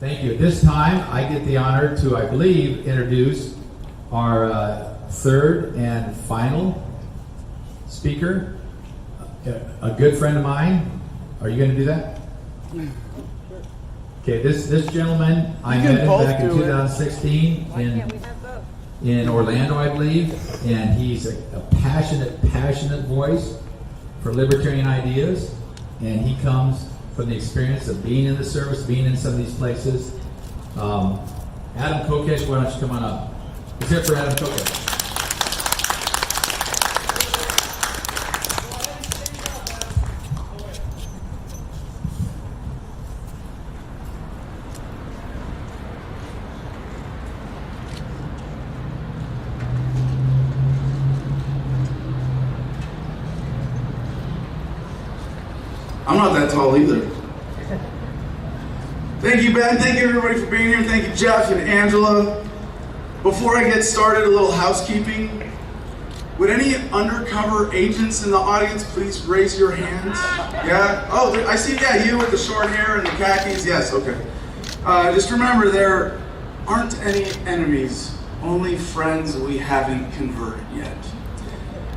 Thank you. At this time, I get the honor to, I believe, introduce our third and final speaker, a good friend of mine. Are you going to do that? Okay, this gentleman, I met him back in 2016 in Orlando, I believe, and he's a passionate voice for libertarian ideas, and he comes from the experience of being in the service, being in some of these places. Adam Kokesh, why don't you come on up? Let's hear it for Adam Kokesh. I'm not that tall either. Thank you, Ben. Thank you, everybody, for being here. Thank you, Jeff and Angela. Before I get started, a little housekeeping. Would any undercover agents in the audience please raise your hands? Yeah? Oh, I see, yeah, you with the short hair and the khakis. Yes, okay. Just remember, there aren't any enemies, only friends we haven't converted yet.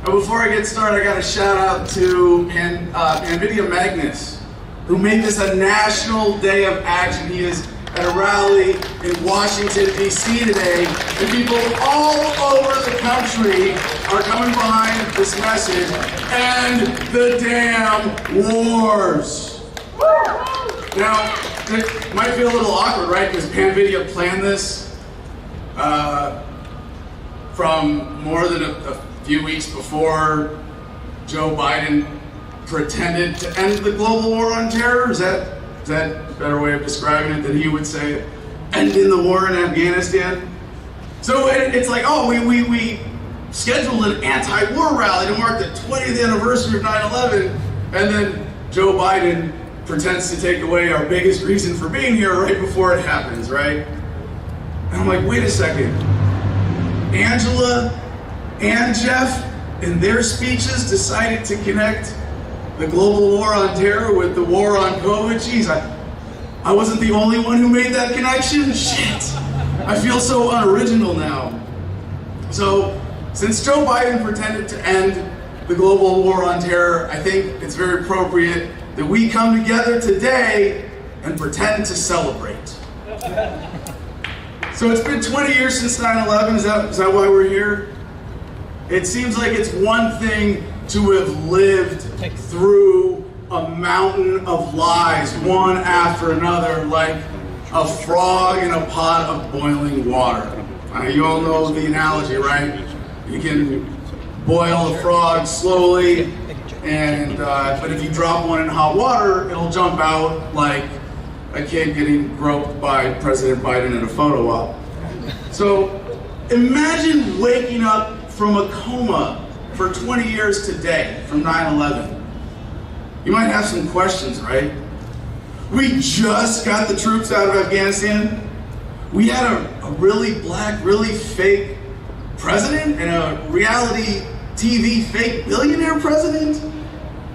And before I get started, I got a shout out to Panvidya Magnus, who made this a national day of action. He is at a rally in Washington, D.C. today, and people all over the country are coming behind this message, end the damn wars. Now, it might feel a little awkward, right? Because Panvidya planned this from more than a few weeks before Joe Biden pretended to end the global war on terror. Is that a better way of describing it than he would say it? Ending the war in Afghanistan. So it's like, oh, we scheduled an anti-war rally to mark the 20th anniversary of 9/11, and then Joe Biden pretends to take away our biggest reason for being here right before it happens, right? And I'm like, wait a second. Angela and Jeff, in their speeches, decided to connect the global war on terror with the war on COVID. Jeez, I wasn't the only one who made that connection? Shit. I feel so unoriginal now. So, since Joe Biden pretended to end the global war on terror, I think it's very appropriate that we come together today and pretend to celebrate. So it's been 20 years since 9/11, is that why we're here? It seems like it's one thing to have lived through a mountain of lies, one after another, like a frog in a pot of boiling water. You all know the analogy, right? You can boil a frog slowly, and but if you drop one in hot water, it'll jump out like a kid getting groped by President Biden in a photo op. So imagine waking up from a coma for 20 years today, from 9/11. You might have some questions, right? We just got the troops out of Afghanistan. We had a really black, really fake president and a reality TV fake billionaire president.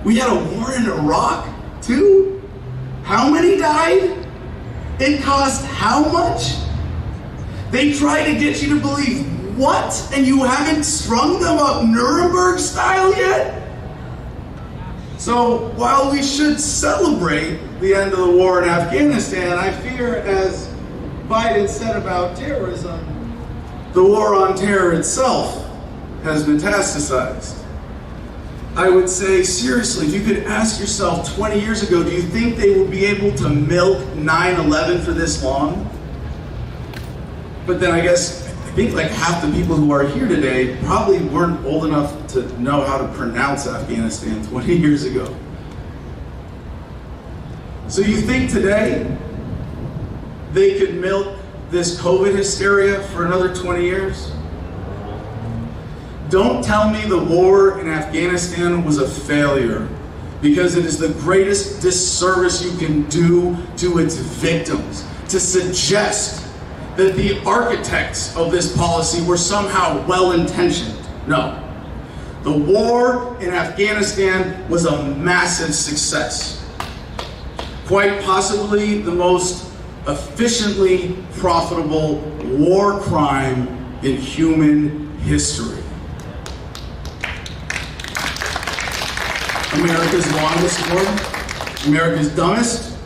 We had a war in Iraq, too. How many died? It cost how much? They try to get you to believe what? And you haven't strung them up Nuremberg style yet? So while we should celebrate the end of the war in Afghanistan, I fear, as Biden said about terrorism, the war on terror itself has metastasized. I would say, seriously, if you could ask yourself 20 years ago, do you think they will be able to milk 9/11 for this long? But then I think like half the people who are here today probably weren't old enough to know how to pronounce Afghanistan 20 years ago. So you think today they could milk this COVID hysteria for another 20 years? Don't tell me the war in Afghanistan was a failure, because it is the greatest disservice you can do to its victims to suggest that the architects of this policy were somehow well-intentioned. No. The war in Afghanistan was a massive success. Quite possibly the most efficiently profitable war crime in human history. America's longest war, America's dumbest.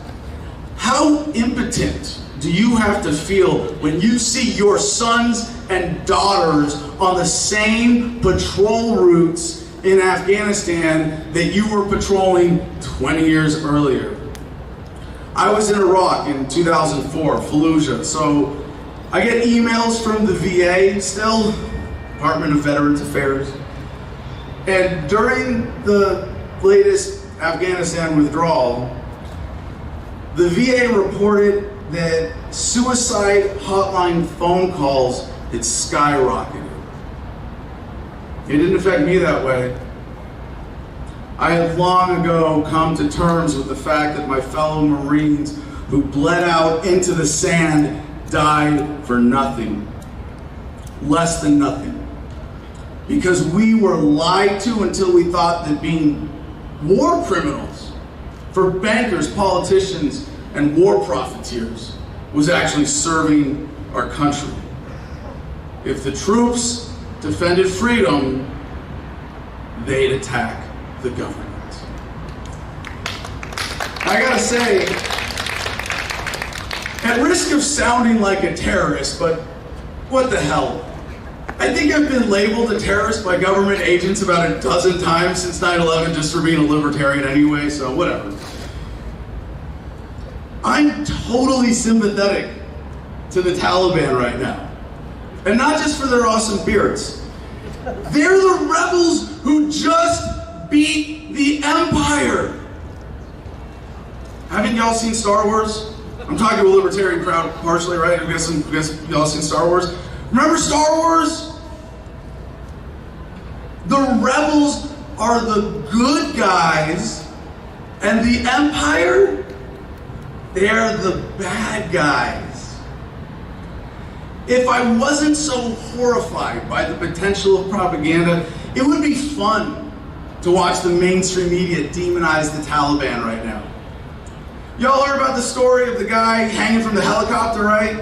How impotent do you have to feel when you see your sons and daughters on the same patrol routes in Afghanistan that you were patrolling 20 years earlier? I was in Iraq in 2004, Fallujah, so I get emails from the VA still, Department of Veterans Affairs, and during the latest Afghanistan withdrawal, the VA reported that suicide hotline phone calls had skyrocketed. It didn't affect me that way. I had long ago come to terms with the fact that my fellow Marines who bled out into the sand died for nothing, less than nothing, because we were lied to until we thought that being war criminals for bankers, politicians, and war profiteers was actually serving our country. If the troops defended freedom, they'd attack the government. I gotta say, at risk of sounding like a terrorist, but what the hell? I think I've been labeled a terrorist by government agents about a dozen times since 9/11 just for being a libertarian anyway, so whatever. I'm totally sympathetic to the Taliban right now. And not just for their awesome beards. They're the rebels who just beat the Empire. Haven't y'all seen Star Wars? I'm talking to a libertarian crowd partially, right? I guess y'all seen Star Wars. Remember Star Wars? The rebels are the good guys, and the Empire, they're the bad guys. If I wasn't so horrified by the potential of propaganda, it would be fun to watch the mainstream media demonize the Taliban right now. Y'all heard about the story of the guy hanging from the helicopter, right?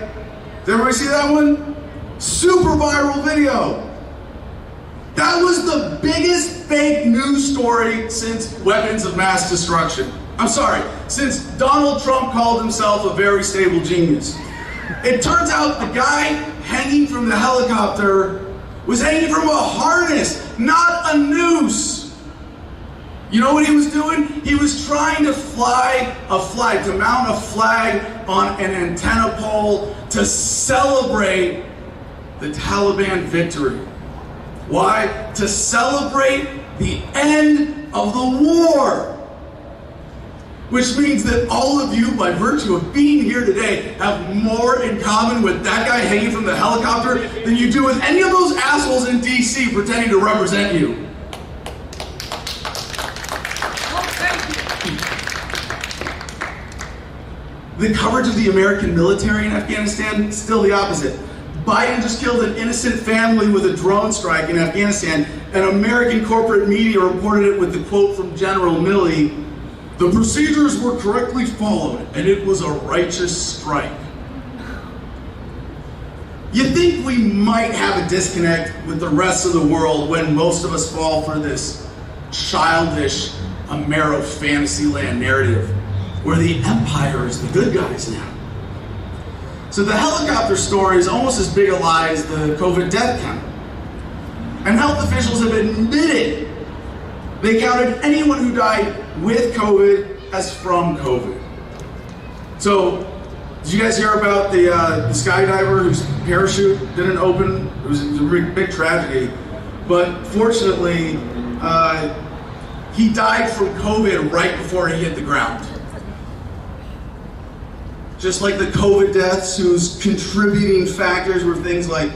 Did everybody see that one? Super viral video. That was the biggest fake news story since weapons of mass destruction. I'm sorry, since Donald Trump called himself a very stable genius. It turns out the guy hanging from the helicopter was hanging from a harness, not a noose. You know what he was doing? He was trying to fly a flag, to mount a flag on an antenna pole to celebrate the Taliban victory. Why? To celebrate the end of the war. Which means that all of you, by virtue of being here today, have more in common with that guy hanging from the helicopter than you do with any of those assholes in DC pretending to represent you. The coverage of the American military in Afghanistan, still the opposite. Biden just killed an innocent family with a drone strike in Afghanistan, and American corporate media reported it with the quote from General Milley, "The procedures were correctly followed, and it was a righteous strike." You think we might have a disconnect with the rest of the world when most of us fall for this childish Amero Fantasyland narrative, where the Empire is the good guys now. So the helicopter story is almost as big a lie as the COVID death count. And health officials have admitted they counted anyone who died with COVID as from COVID. So, did you guys hear about the skydiver whose parachute didn't open? It was a big tragedy. But fortunately, he died from COVID right before he hit the ground. Just like the COVID deaths, whose contributing factors were things like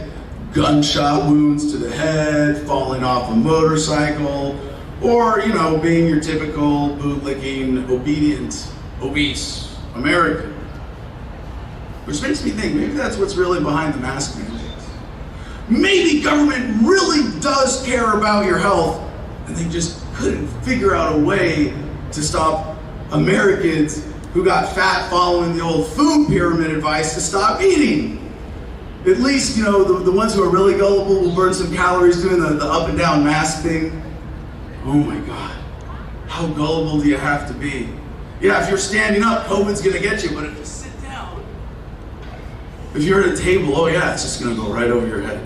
gunshot wounds to the head, falling off a motorcycle, or, you know, being your typical bootlicking, obedient, obese American. Which makes me think, maybe that's what's really behind the mask mandates. Maybe government really does care about your health, and they just couldn't figure out a way to stop Americans who got fat following the old food pyramid advice to stop eating. At least, you know, the ones who are really gullible will burn some calories doing the up and down mask thing. Oh my God, how gullible do you have to be? Yeah, if you're standing up, COVID's gonna get you, but if you sit down, if you're at a table, oh yeah, it's just gonna go right over your head.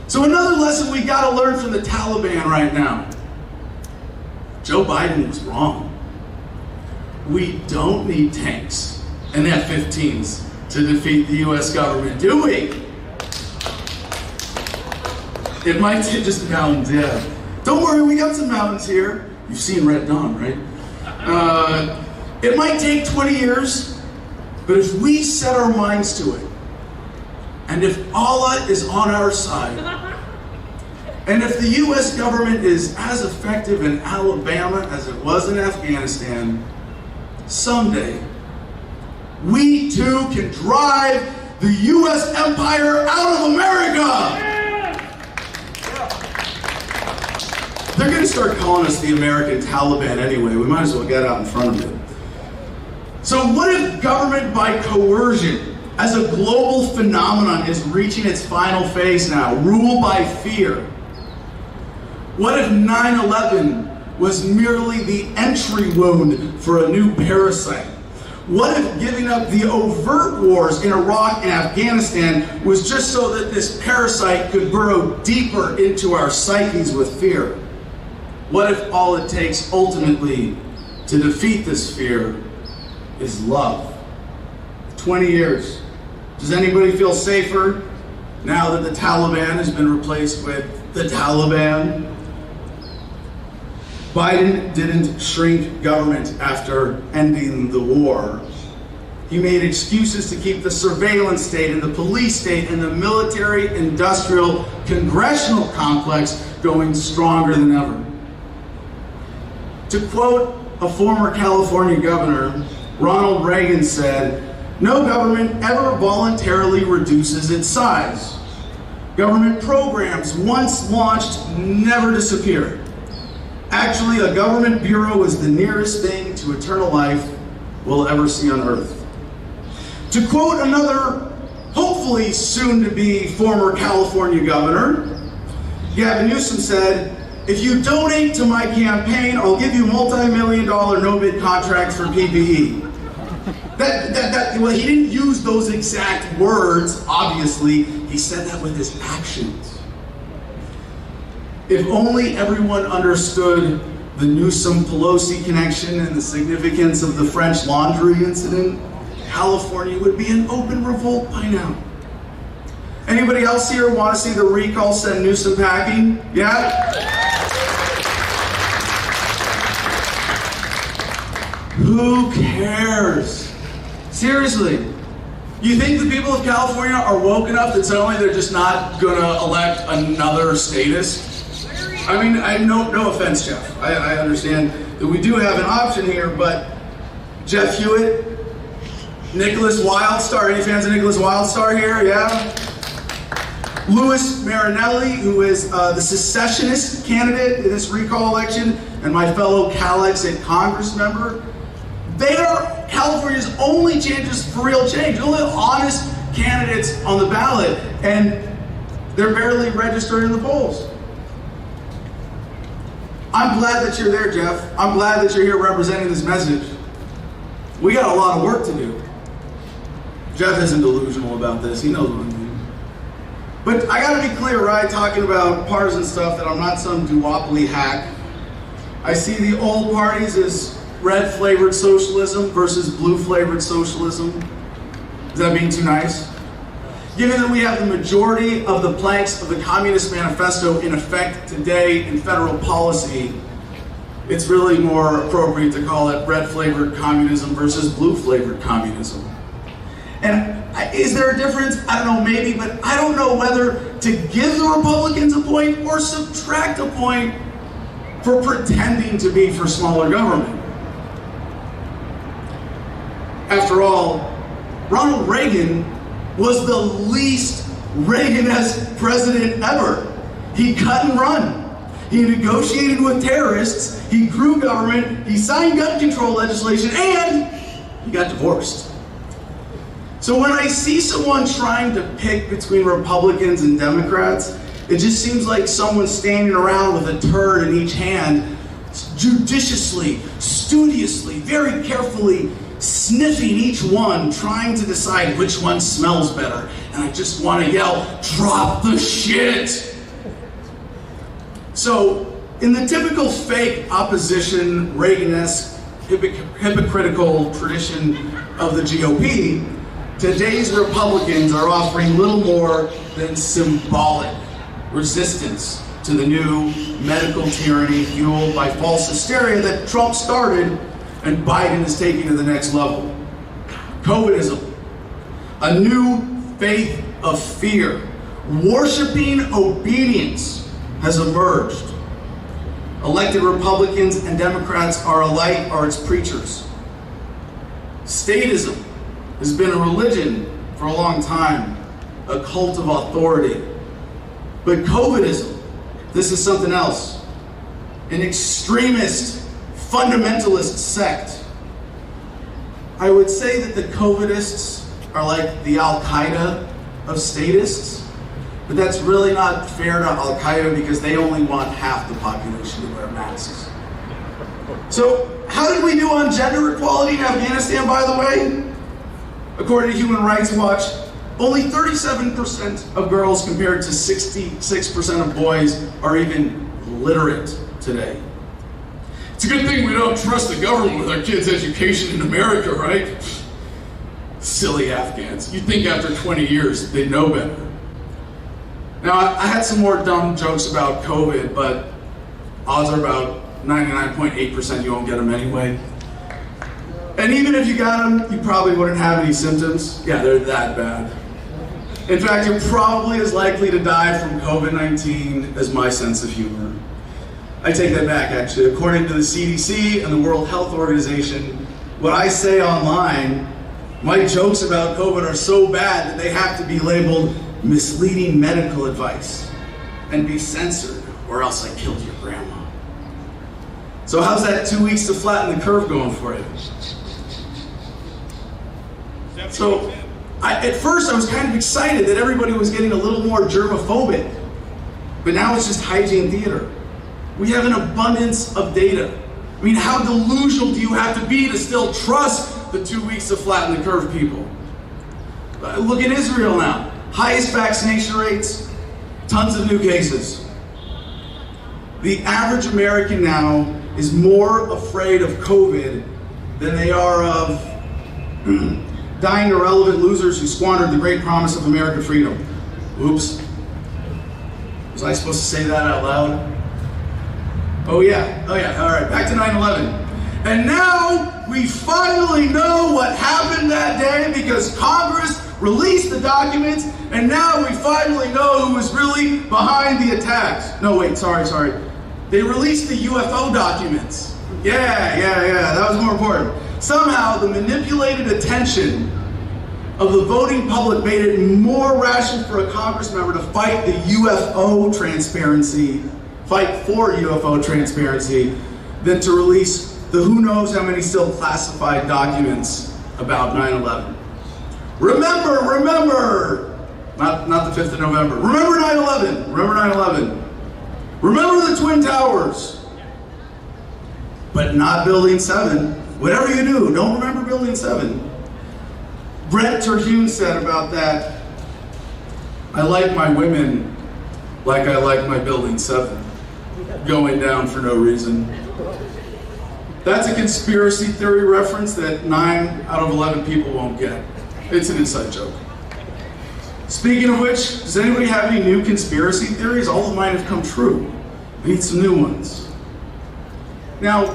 So another lesson we gotta learn from the Taliban right now. Joe Biden was wrong. We don't need tanks and F-15s to defeat the US government, do we? It might take just mountains, yeah. Don't worry, we got some mountains here. You've seen Red Dawn, right? It might take 20 years, but if we set our minds to it, and if Allah is on our side, and if the US government is as effective in Alabama as it was in Afghanistan, someday, we too can drive the US empire out of America! They're going to start calling us the American Taliban anyway. We might as well get out in front of it. So what if government by coercion, as a global phenomenon, is reaching its final phase now, rule by fear? What if 9/11 was merely the entry wound for a new parasite? What if giving up the overt wars in Iraq and Afghanistan was just so that this parasite could burrow deeper into our psyches with fear? What if all it takes ultimately to defeat this fear is love? 20 years. Does anybody feel safer now that the Taliban has been replaced with the Taliban? Biden didn't shrink government after ending the war. He made excuses to keep the surveillance state and the police state and the military-industrial congressional complex going stronger than ever. To quote a former California governor, Ronald Reagan said, "No government ever voluntarily reduces its size. Government programs, once launched, never disappear. Actually, a government bureau is the nearest thing to eternal life we'll ever see on Earth." To quote another, hopefully soon-to-be former California governor, Gavin Newsom said, "If you donate to my campaign, I'll give you multi-million-dollar no-bid contracts for PPE." Well, he didn't use those exact words, obviously. He said that with his actions. If only everyone understood the Newsom-Pelosi connection and the significance of the French Laundry incident, California would be in open revolt by now. Anybody else here want to see the recall send Newsom packing? Yeah? Who cares? Seriously. You think the people of California are woke enough that suddenly they're just not gonna elect another statist? I mean, no offense, Jeff. I understand that we do have an option here, but Jeff Hewitt, Nicholas Wildstar, any fans of Nicholas Wildstar here? Yeah? Louis Marinelli, who is the secessionist candidate in this recall election, and my fellow Cal-Exit Congress member. They are California's only chances for real change, only honest candidates on the ballot, and they're barely registered in the polls. I'm glad that you're there, Jeff. I'm glad that you're here representing this message. We got a lot of work to do. Jeff isn't delusional about this. He knows what I mean. But I gotta be clear, right, talking about partisan stuff, that I'm not some duopoly hack. I see the old parties as red-flavored socialism versus blue-flavored socialism. Is that being too nice? Given that we have the majority of the planks of the Communist Manifesto in effect today in federal policy, it's really more appropriate to call it red-flavored communism versus blue-flavored communism. And is there a difference? I don't know, maybe, but I don't know whether to give the Republicans a point or subtract a point for pretending to be for smaller government. After all, Ronald Reagan was the least Reagan-esque president ever. He cut and run. he negotiated with terrorists, he grew government, he signed gun control legislation, and he got divorced. So when I see someone trying to pick between Republicans and Democrats, it just seems like someone standing around with a turd in each hand, judiciously, studiously, very carefully sniffing each one, trying to decide which one smells better. And I just want to yell, drop the shit! So, in the typical fake opposition, Reagan-esque, hypocritical tradition of the GOP, today's Republicans are offering little more than symbolic resistance to the new medical tyranny fueled by false hysteria that Trump started and Biden is taking to the next level. COVIDism, a new faith of fear, worshiping obedience has emerged. Elected Republicans and Democrats are alike are its preachers. Statism has been a religion for a long time, a cult of authority. But COVIDism, this is something else. An extremist, fundamentalist sect. I would say that the COVIDists are like the Al-Qaeda of statists, but that's really not fair to Al-Qaeda because they only want half the population to wear masks. So, how did we do on gender equality in Afghanistan, by the way? According to Human Rights Watch, only 37% of girls compared to 66% of boys are even literate today. It's a good thing we don't trust the government with our kids' education in America, right? Silly Afghans. You'd think after 20 years they'd know better. Now, I had some more dumb jokes about COVID, but odds are about 99.8% you won't get them anyway. And even if you got them, you probably wouldn't have any symptoms. Yeah, they're that bad. In fact, you're probably as likely to die from COVID-19 as my sense of humor. I take that back, actually. According to the CDC and the World Health Organization, what I say online, my jokes about COVID are so bad that they have to be labeled misleading medical advice and be censored, or else I killed your grandma. So how's that 2 weeks to flatten the curve going for you? So, at first I was kind of excited that everybody was getting a little more germophobic, but now it's just hygiene theater. We have an abundance of data. I mean, how delusional do you have to be to still trust the 2 weeks to flatten the curve people? Look at Israel now. Highest vaccination rates, tons of new cases. The average American now is more afraid of COVID than they are of dying irrelevant losers who squandered the great promise of American freedom. Oops. Was I supposed to say that out loud? Oh yeah, all right, back to 9/11. And now we finally know what happened that day because Congress released the documents, and now we finally know who was really behind the attacks. No, wait, sorry. They released the UFO documents. Yeah, that was more important. Somehow, the manipulated attention of the voting public made it more rational for a Congress member to fight for UFO transparency than to release the who knows how many still classified documents about 9/11. Remember, not the 5th of November. Remember 9/11. Remember the Twin Towers. But not Building 7. Whatever you do, don't remember Building 7. Brett Terhune said about that, I like my women like I like my Building 7. Going down for no reason. That's a conspiracy theory reference that 9 out of 11 people won't get. It's an inside joke. Speaking of which, does anybody have any new conspiracy theories? All of mine have come true. We need some new ones. Now,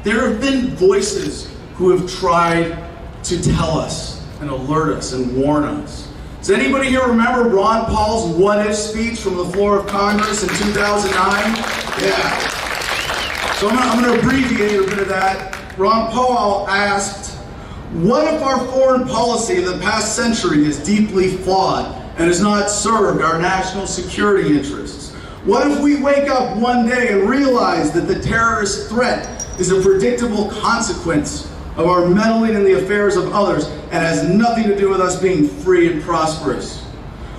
there have been voices who have tried to tell us and alert us and warn us. Does anybody here remember Ron Paul's what-if speech from the floor of Congress in 2009? Yeah. So I'm going to abbreviate a bit of that. Ron Paul asked, what if our foreign policy in the past century is deeply flawed and has not served our national security interests? What if we wake up one day and realize that the terrorist threat is a predictable consequence of our meddling in the affairs of others and has nothing to do with us being free and prosperous?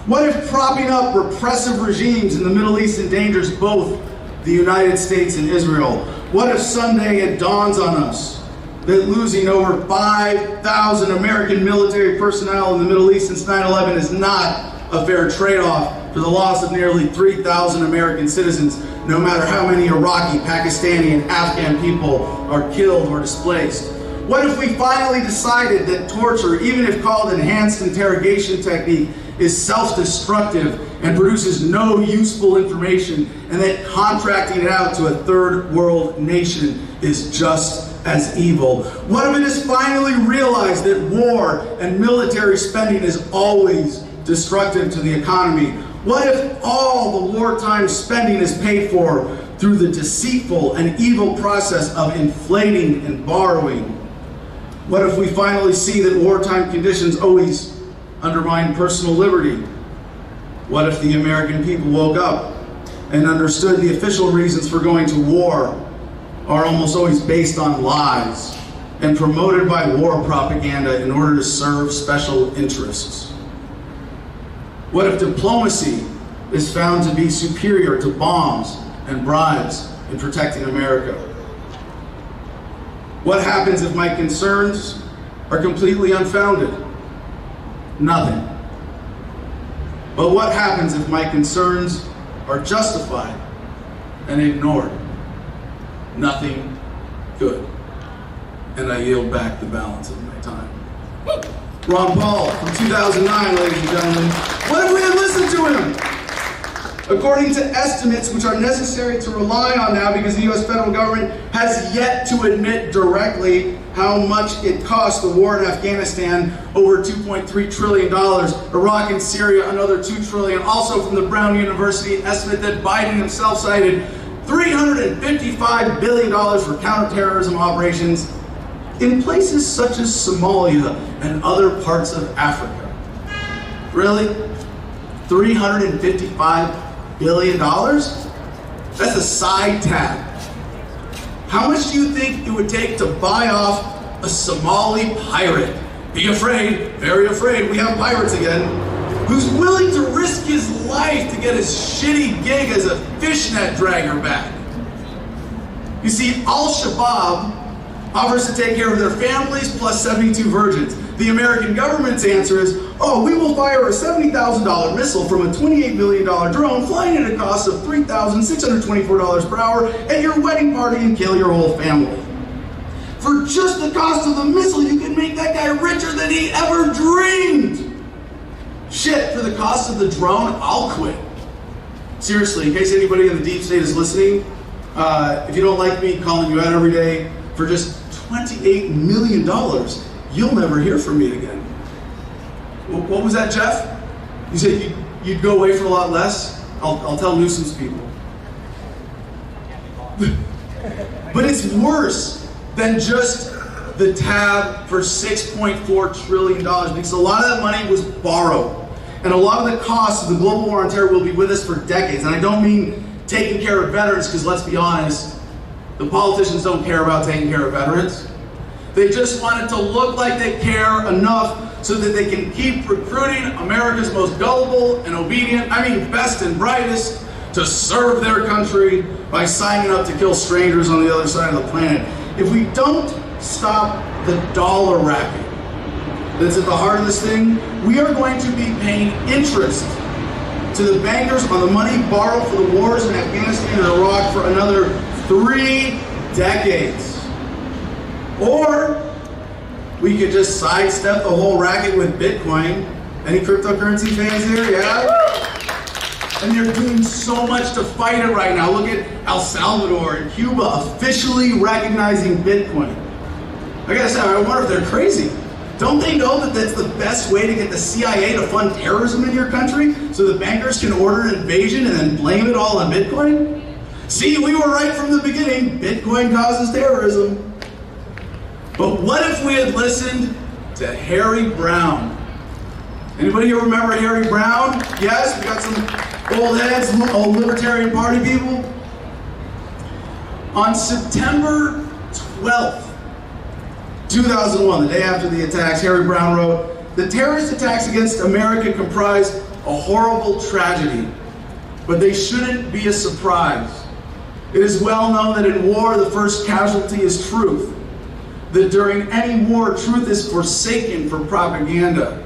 What if propping up repressive regimes in the Middle East endangers both the United States and Israel? What if someday it dawns on us that losing over 5,000 American military personnel in the Middle East since 9/11 is not a fair trade-off for the loss of nearly 3,000 American citizens, no matter how many Iraqi, Pakistani, and Afghan people are killed or displaced? What if we finally decided that torture, even if called enhanced interrogation technique, is self-destructive and produces no useful information, and that contracting it out to a third world nation is just as evil? What if it is finally realized that war and military spending is always destructive to the economy? What if all the wartime spending is paid for through the deceitful and evil process of inflating and borrowing? What if we finally see that wartime conditions always undermine personal liberty? What if the American people woke up and understood the official reasons for going to war are almost always based on lies and promoted by war propaganda in order to serve special interests? What if diplomacy is found to be superior to bombs and bribes in protecting America? What happens if my concerns are completely unfounded? Nothing. But what happens if my concerns are justified and ignored? Nothing good. And I yield back the balance of my time. Ron Paul from 2009, ladies and gentlemen. What if we had listened to him? According to estimates, which are necessary to rely on now because the U.S. federal government has yet to admit directly how much it cost the war in Afghanistan, over $2.3 trillion, Iraq and Syria, another $2 trillion. Also from the Brown University estimate that Biden himself cited $355 billion for counterterrorism operations in places such as Somalia and other parts of Africa. Really? $355 billion? That's a side tab. How much do you think it would take to buy off a Somali pirate? Be afraid, very afraid, we have pirates again, who's willing to risk his life to get his shitty gig as a fishnet dragger back. You see, Al-Shabaab offers to take care of their families plus 72 virgins. The American government's answer is, oh, we will fire a $70,000 missile from a $28 million drone flying at a cost of $3,624 per hour at your wedding party and kill your whole family. For just the cost of the missile, you can make that guy richer than he ever dreamed. Shit, for the cost of the drone, I'll quit. Seriously, in case anybody in the deep state is listening, if you don't like me calling you out every day, for just $28 million, you'll never hear from me again. What was that, Jeff? You said you'd go away for a lot less? I'll tell Newsom's people. But it's worse than just the tab for $6.4 trillion, because a lot of that money was borrowed. And a lot of the costs of the global war on terror will be with us for decades. And I don't mean taking care of veterans, because let's be honest, the politicians don't care about taking care of veterans. They just want it to look like they care enough so that they can keep recruiting America's most gullible and obedient, best and brightest, to serve their country by signing up to kill strangers on the other side of the planet. If we don't stop the dollar racket that's at the heart of this thing, we are going to be paying interest to the bankers on the money borrowed for the wars in Afghanistan and Iraq for another 3 decades. Or we could just sidestep the whole racket with Bitcoin. Any cryptocurrency fans here? Yeah? And they're doing so much to fight it right now. Look at El Salvador and Cuba officially recognizing Bitcoin. I gotta say, I wonder if they're crazy. Don't they know that that's the best way to get the CIA to fund terrorism in your country, so the bankers can order an invasion and then blame it all on Bitcoin? See, we were right from the beginning. Bitcoin causes terrorism. But what if we had listened to Harry Brown? Anybody here remember Harry Brown? Yes, we got some Old heads, old Libertarian Party people. On September 12th, 2001, the day after the attacks, Harry Brown wrote, "The terrorist attacks against America comprise a horrible tragedy, but they shouldn't be a surprise. It is well known that in war, the first casualty is truth. That during any war, truth is forsaken for propaganda.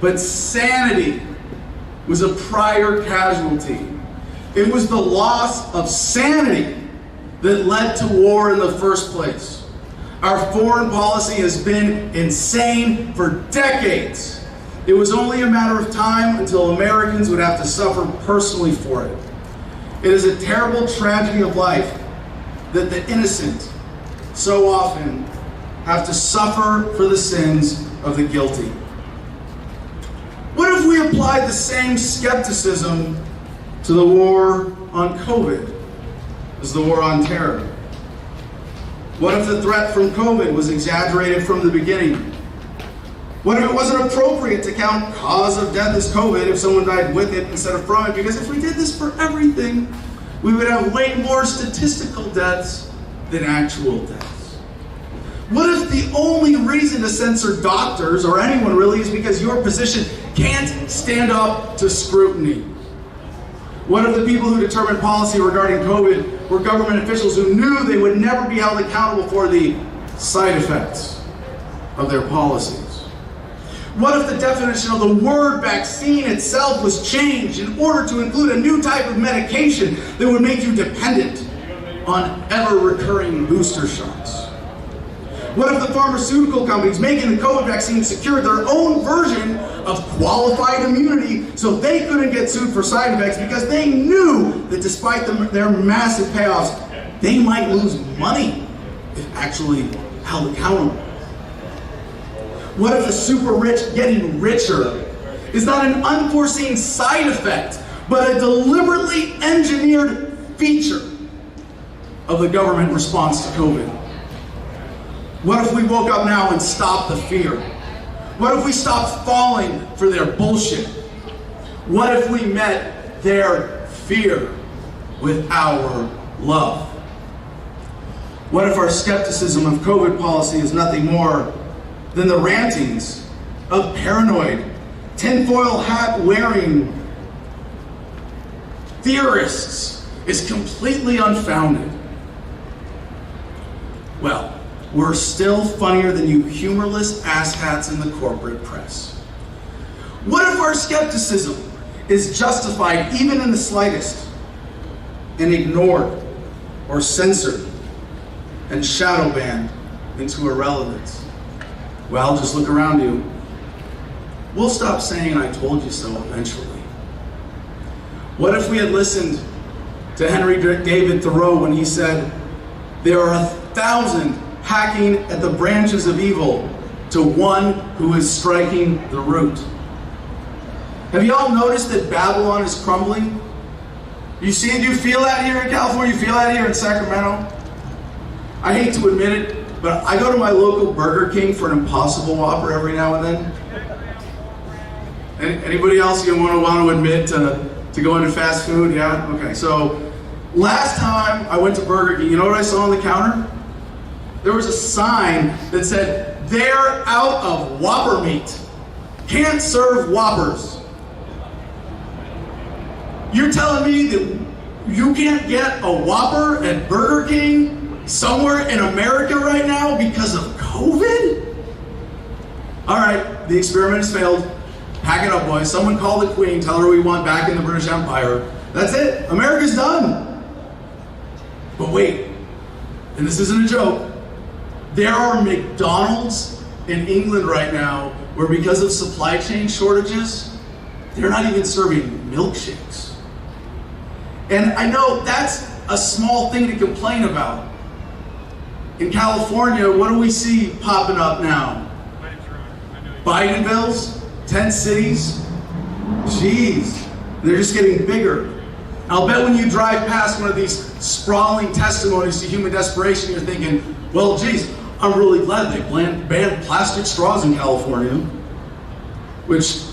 But sanity was a prior casualty. It was the loss of sanity that led to war in the first place. Our foreign policy has been insane for decades. It was only a matter of time until Americans would have to suffer personally for it. It is a terrible tragedy of life that the innocent so often have to suffer for the sins of the guilty." What if we applied the same skepticism to the war on COVID as the war on terror? What if the threat from COVID was exaggerated from the beginning? What if it wasn't appropriate to count cause of death as COVID if someone died with it instead of from it? Because if we did this for everything, we would have way more statistical deaths than actual deaths. What if the only reason to censor doctors, or anyone really, is because your position can't stand up to scrutiny? What if the people who determined policy regarding COVID were government officials who knew they would never be held accountable for the side effects of their policies? What if the definition of the word vaccine itself was changed in order to include a new type of medication that would make you dependent on ever-recurring booster shots? What if the pharmaceutical companies making the COVID vaccine secured their own version of qualified immunity so they couldn't get sued for side effects because they knew that despite their massive payoffs, they might lose money if actually held accountable? What if the super rich getting richer is not an unforeseen side effect, but a deliberately engineered feature of the government response to COVID? What if we woke up now and stopped the fear? What if we stopped falling for their bullshit? What if we met their fear with our love? What if our skepticism of COVID policy is nothing more than the rantings of paranoid, tinfoil hat wearing theorists is completely unfounded? Well, we're still funnier than you humorless asshats in the corporate press. What if our skepticism is justified even in the slightest and ignored or censored and shadow banned into irrelevance? Well, just look around you. We'll stop saying "I told you so" eventually. What if we had listened to Henry David Thoreau when he said, "There are 1,000 hacking at the branches of evil to one who is striking the root"? Have you all noticed that Babylon is crumbling? Do you feel that here in California? You feel that here in Sacramento? I hate to admit it, but I go to my local Burger King for an Impossible Whopper every now and then. Anybody else you want to admit to go into fast food? Yeah? Okay, so last time I went to Burger King, you know what I saw on the counter? There was a sign that said, "They're out of Whopper meat. Can't serve Whoppers." You're telling me that you can't get a Whopper at Burger King somewhere in America right now because of COVID? All right, the experiment has failed. Pack it up, boys. Someone call the Queen, tell her we want back in the British Empire. That's it. America's done. But wait, and this isn't a joke. There are McDonald's in England right now where, because of supply chain shortages, they're not even serving milkshakes. And I know that's a small thing to complain about. In California, what do we see popping up now? Biden bills, 10 cities. Jeez, they're just getting bigger. I'll bet when you drive past one of these sprawling testimonies to human desperation, you're thinking, well, geez, I'm really glad they banned plastic straws in California. Which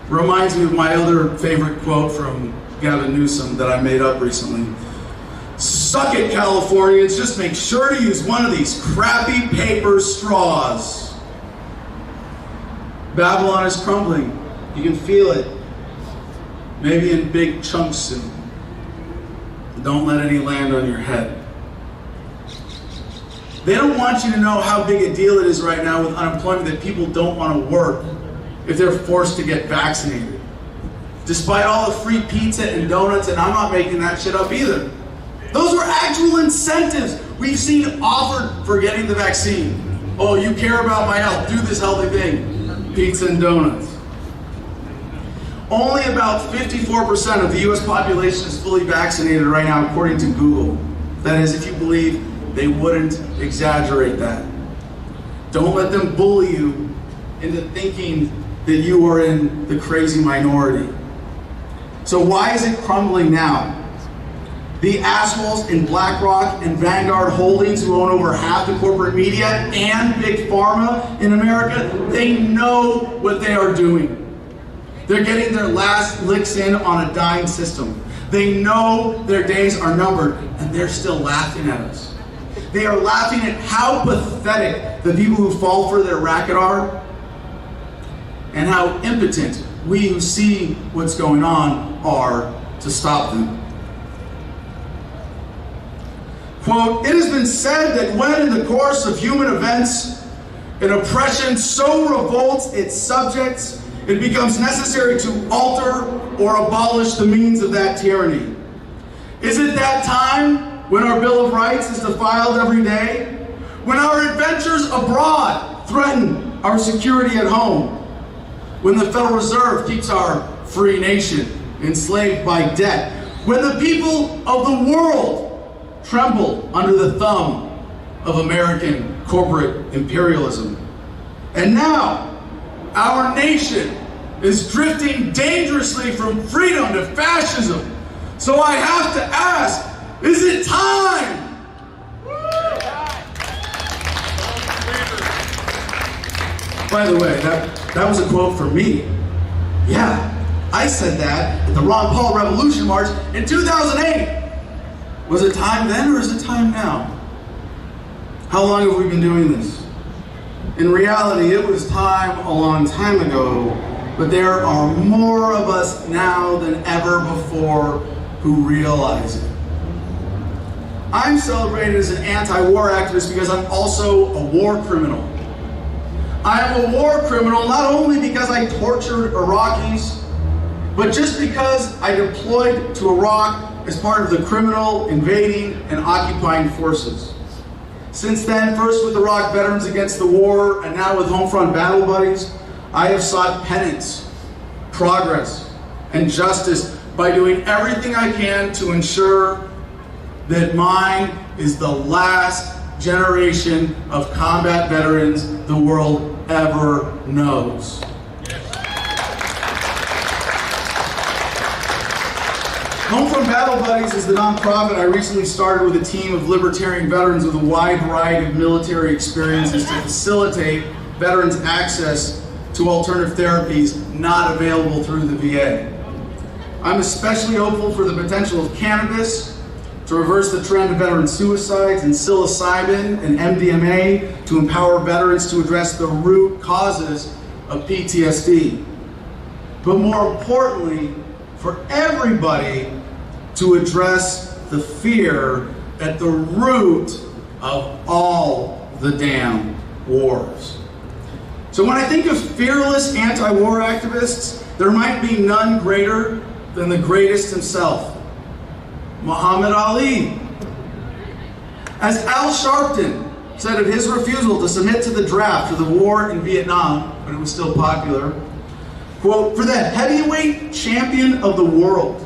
reminds me of my other favorite quote from Gavin Newsom that I made up recently. Suck it, Californians, just make sure to use one of these crappy paper straws. Babylon is crumbling. You can feel it. Maybe in big chunks soon. Don't let any land on your head. They don't want you to know how big a deal it is right now with unemployment, that people don't want to work if they're forced to get vaccinated. Despite all the free pizza and donuts, and I'm not making that shit up either. Those were actual incentives we've seen offered for getting the vaccine. Oh, you care about my health, do this healthy thing. Pizza and donuts. Only about 54% of the US population is fully vaccinated right now, according to Google. That is, if you believe they wouldn't exaggerate that. Don't let them bully you into thinking that you are in the crazy minority. So why is it crumbling now? The assholes in BlackRock and Vanguard Holdings, who own over half the corporate media and Big Pharma in America, they know what they are doing. They're getting their last licks in on a dying system. They know their days are numbered, and they're still laughing at us. They are laughing at how pathetic the people who fall for their racket are, and how impotent we who see what's going on are to stop them. Quote, "It has been said that when in the course of human events, an oppression so revolts its subjects, it becomes necessary to alter or abolish the means of that tyranny. Is it that time when our Bill of Rights is defiled every day? When our adventures abroad threaten our security at home? When the Federal Reserve keeps our free nation enslaved by debt? When the people of the world tremble under the thumb of American corporate imperialism? And now, our nation is drifting dangerously from freedom to fascism. So I have to ask, is it time?" By the way, that was a quote from me. Yeah, I said that at the Ron Paul Revolution March in 2008. Was it time then, or is it time now? How long have we been doing this? In reality, it was time a long time ago, but there are more of us now than ever before who realize it. I'm celebrated as an anti-war activist because I'm also a war criminal. I am a war criminal not only because I tortured Iraqis, but just because I deployed to Iraq as part of the criminal invading and occupying forces. Since then, first with Iraq Veterans Against the War, and now with Homefront Battle Buddies, I have sought penance, progress, and justice by doing everything I can to ensure that mine is the last generation of combat veterans the world ever knows. Homefront Battle Buddies is the nonprofit I recently started with a team of libertarian veterans with a wide variety of military experiences to facilitate veterans' access to alternative therapies not available through the VA. I'm especially hopeful for the potential of cannabis to reverse the trend of veteran suicides, and psilocybin and MDMA to empower veterans to address the root causes of PTSD. But more importantly, for everybody to address the fear at the root of all the damn wars. So when I think of fearless anti-war activists, there might be none greater than the greatest himself, Muhammad Ali. As Al Sharpton said of his refusal to submit to the draft for the war in Vietnam, when it was still popular, quote, "For the heavyweight champion of the world,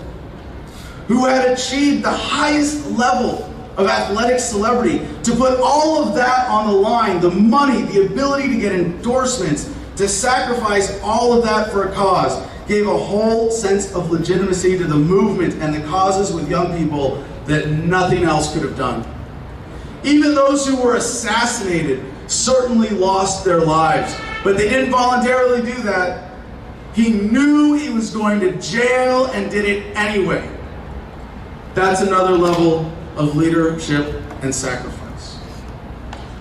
who had achieved the highest level of athletic celebrity, to put all of that on the line, the money, the ability to get endorsements, to sacrifice all of that for a cause, gave a whole sense of legitimacy to the movement and the causes with young people that nothing else could have done. Even those who were assassinated certainly lost their lives, but they didn't voluntarily do that. He knew he was going to jail and did it anyway. That's another level of leadership and sacrifice.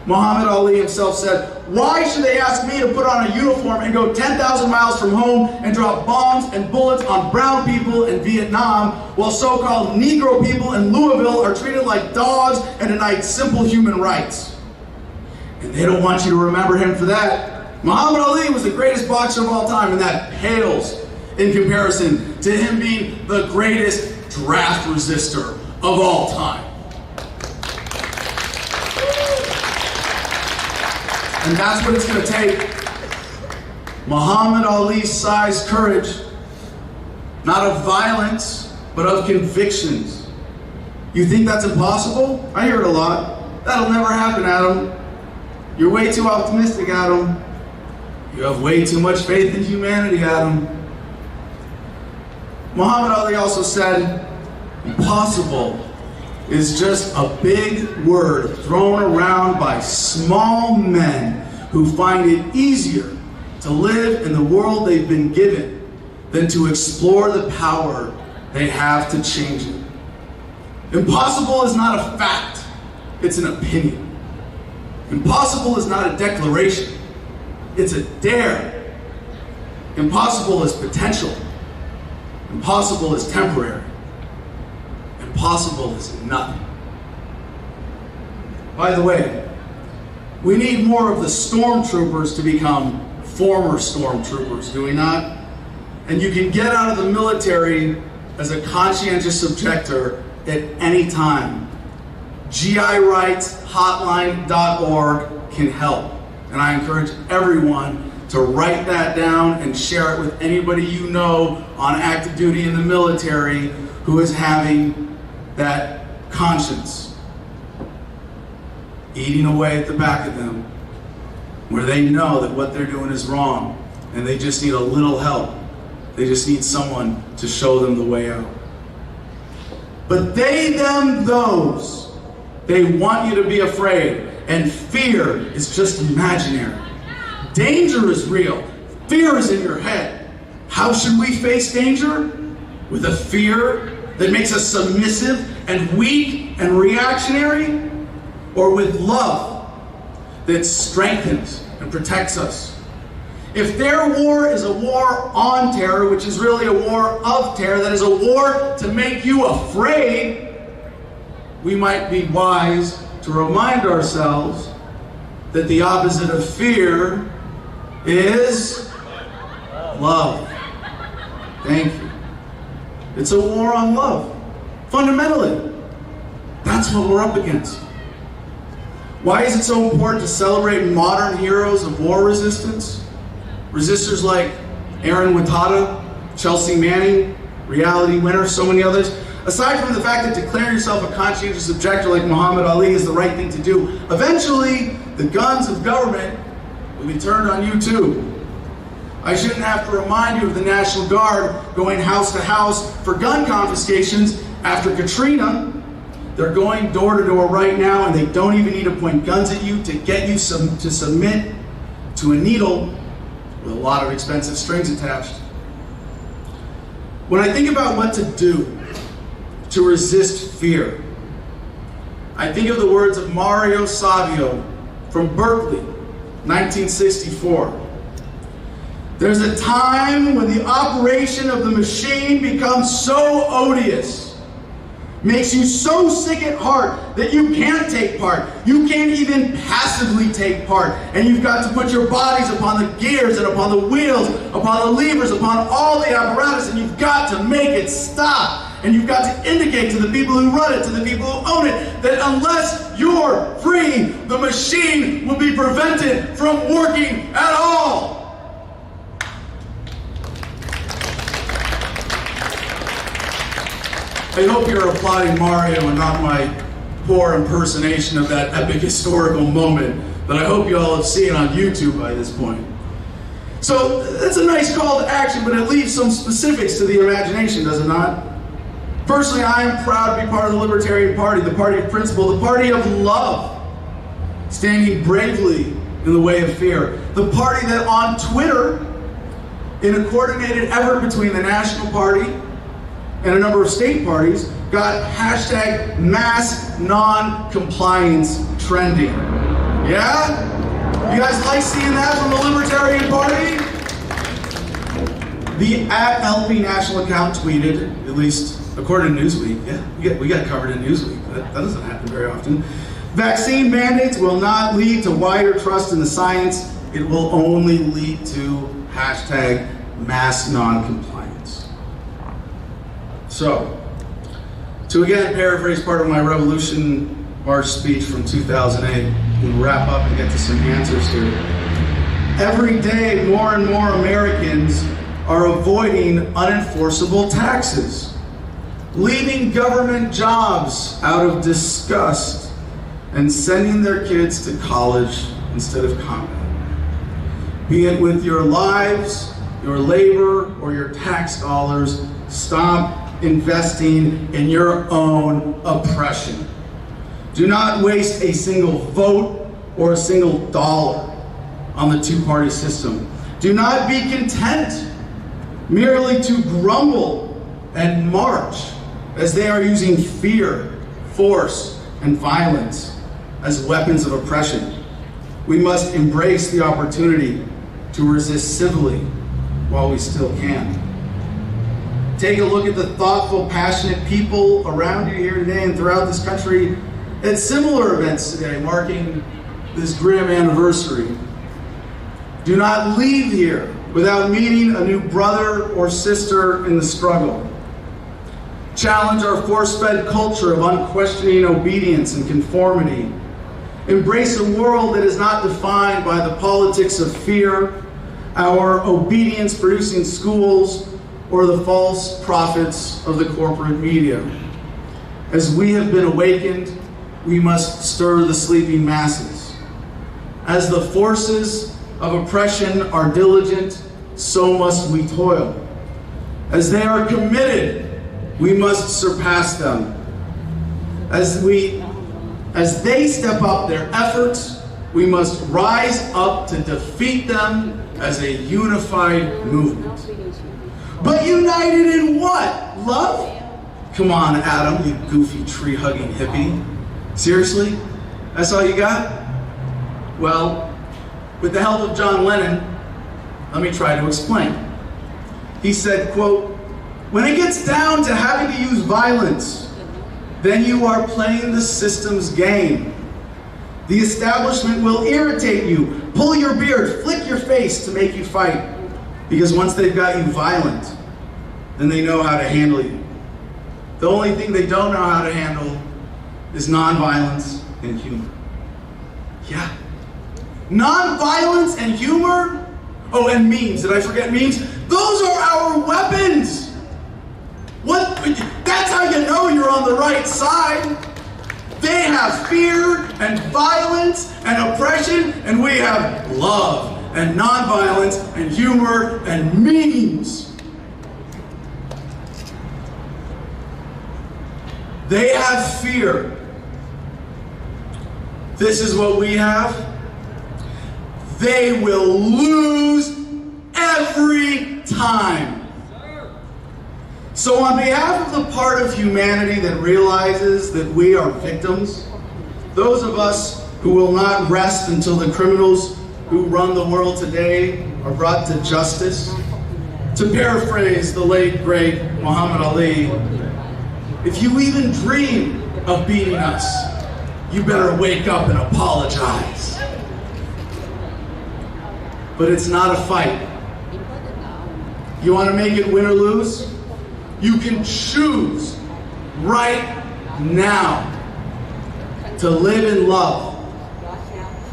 Muhammad Ali himself said, "Why should they ask me to put on a uniform and go 10,000 miles from home and drop bombs and bullets on brown people in Vietnam, while so-called Negro people in Louisville are treated like dogs and denied simple human rights?" And they don't want you to remember him for that. Muhammad Ali was the greatest boxer of all time, and that pales in comparison to him being the greatest draft resistor of all time. And that's what it's going to take. Muhammad Ali's size courage, not of violence, but of convictions. You think that's impossible? I hear it a lot. That'll never happen, Adam. You're way too optimistic, Adam. You have way too much faith in humanity, Adam. Muhammad Ali also said, impossible is just a big word thrown around by small men who find it easier to live in the world they've been given than to explore the power they have to change it. Impossible is not a fact, it's an opinion. Impossible is not a declaration, it's a dare. Impossible is potential. Impossible is temporary. Impossible is nothing. By the way, we need more of the stormtroopers to become former stormtroopers, do we not? And you can get out of the military as a conscientious objector at any time. GIRightshotline.org can help. And I encourage everyone to write that down and share it with anybody you know on active duty in the military who is having that conscience eating away at the back of them, where they know that what they're doing is wrong and they just need a little help. They just need someone to show them the way out. But they, them, those, they want you to be afraid, and fear is just imaginary. Danger is real. Fear is in your head. How should we face danger? With a fear that makes us submissive and weak and reactionary? Or with love that strengthens and protects us? If their war is a war on terror, which is really a war of terror, that is a war to make you afraid, we might be wise to remind ourselves that the opposite of fear is love. Thank you. It's a war on love. Fundamentally, that's what we're up against. Why is it so important to celebrate modern heroes of war resistance? Resistors like Aaron Wattada, Chelsea Manning, Reality Winner, so many others. Aside from the fact that declaring yourself a conscientious objector like Muhammad Ali is the right thing to do, eventually the guns of government will be turned on you too. I shouldn't have to remind you of the National Guard going house to house for gun confiscations after Katrina. They're going door to door right now, and they don't even need to point guns at you to get you to submit to a needle with a lot of expensive strings attached. When I think about what to do to resist fear, I think of the words of Mario Savio from Berkeley, 1964. There's a time when the operation of the machine becomes so odious, makes you so sick at heart that you can't take part. You can't even passively take part. And you've got to put your bodies upon the gears and upon the wheels, upon the levers, upon all the apparatus, and you've got to make it stop. And you've got to indicate to the people who run it, to the people who own it, that unless you're free, the machine will be prevented from working at all. I hope you're applauding Mario and not my poor impersonation of that epic historical moment that I hope you all have seen on YouTube by this point. So that's a nice call to action, but it leaves some specifics to the imagination, does it not? Personally, I am proud to be part of the Libertarian Party, the party of principle, the party of love, standing bravely in the way of fear, the party that on Twitter in a coordinated effort between the National Party and a number of state parties, got hashtag mass non-compliance trending. Yeah? You guys like seeing that from the Libertarian Party? The @LP national account tweeted, at least according to Newsweek, yeah, we got covered in Newsweek. That doesn't happen very often. Vaccine mandates will not lead to wider trust in the science. It will only lead to hashtag mass non-compliance. So, to again paraphrase part of my Revolution March speech from 2008, and wrap up and get to some answers here. Every day, more and more Americans are avoiding unenforceable taxes, leaving government jobs out of disgust, and sending their kids to college instead of combat. Be it with your lives, your labor, or your tax dollars, stop investing in your own oppression. Do not waste a single vote or a single dollar on the two-party system. Do not be content merely to grumble and march as they are using fear, force, and violence as weapons of oppression. We must embrace the opportunity to resist civilly while we still can. Take a look at the thoughtful, passionate people around you here today and throughout this country at similar events today, marking this grim anniversary. Do not leave here without meeting a new brother or sister in the struggle. Challenge our force-fed culture of unquestioning obedience and conformity. Embrace a world that is not defined by the politics of fear, our obedience-producing schools, or the false prophets of the corporate media. As we have been awakened, we must stir the sleeping masses. As the forces of oppression are diligent, so must we toil. As they are committed, we must surpass them. As they step up their efforts, we must rise up to defeat them as a unified movement. But united in what? Love? Come on, Adam, you goofy tree-hugging hippie. Seriously? That's all you got? Well, with the help of John Lennon, let me try to explain. He said, quote, "When it gets down to having to use violence, then you are playing the system's game. The establishment will irritate you, pull your beard, flick your face to make you fight. Because once they've got you violent, then they know how to handle you. The only thing they don't know how to handle is nonviolence and humor." Yeah. Nonviolence and humor? Oh, and memes. Did I forget memes? Those are our weapons. What? That's how you know you're on the right side. They have fear and violence and oppression, and we have love and nonviolence and humor and memes. They have fear. This is what we have. They will lose every time. So on behalf of the part of humanity that realizes that we are victims, those of us who will not rest until the criminals who run the world today are brought to justice, to paraphrase the late, great Muhammad Ali, if you even dream of beating us, you better wake up and apologize. But it's not a fight. You want to make it win or lose? You can choose right now to live in love,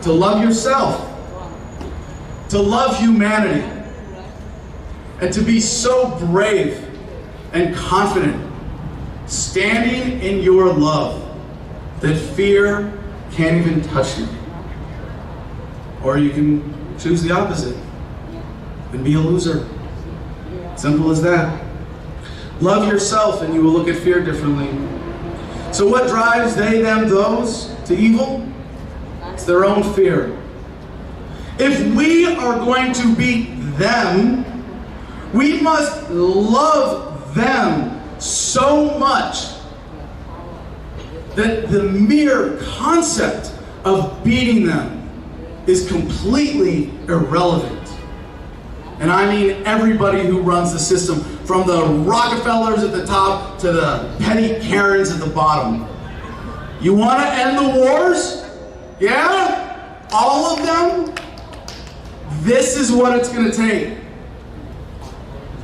to love yourself, to love humanity, and to be so brave and confident, standing in your love, that fear can't even touch you. Or you can choose the opposite and be a loser. Simple as that. Love yourself and you will look at fear differently. So what drives they, them, those to evil? It's their own fear. If we are going to beat them, We must love them so much that the mere concept of beating them is completely irrelevant. And I mean everybody who runs the system, from the Rockefellers at the top to the petty Karens at the bottom. You want to end the wars? Yeah? All of them? This is what it's going to take.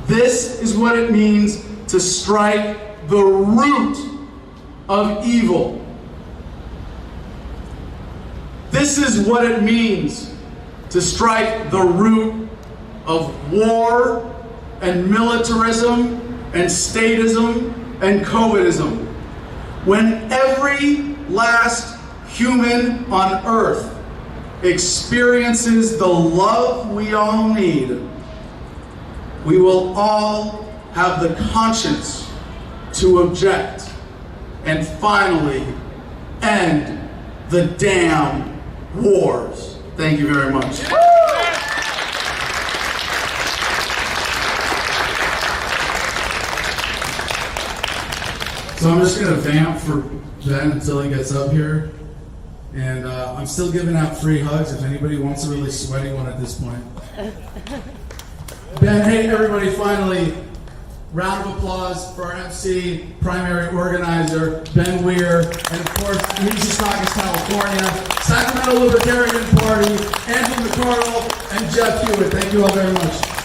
This is what it means to strike the root of evil. This is what it means to strike the root of war and militarism and statism and COVIDism. When every last human on earth experiences the love we all need, we will all have the conscience to object and finally end the damn wars. Thank you very much. So I'm just going to vamp for Ben until he gets up here. And I'm still giving out free hugs if anybody wants a really sweaty one at this point. Ben, hey everybody, finally, round of applause for our MC, primary organizer, Ben Weir, and of course, Mises Caucus, California, Sacramento Libertarian Party, Andrew McCardle, and Jeff Hewitt. Thank you all very much.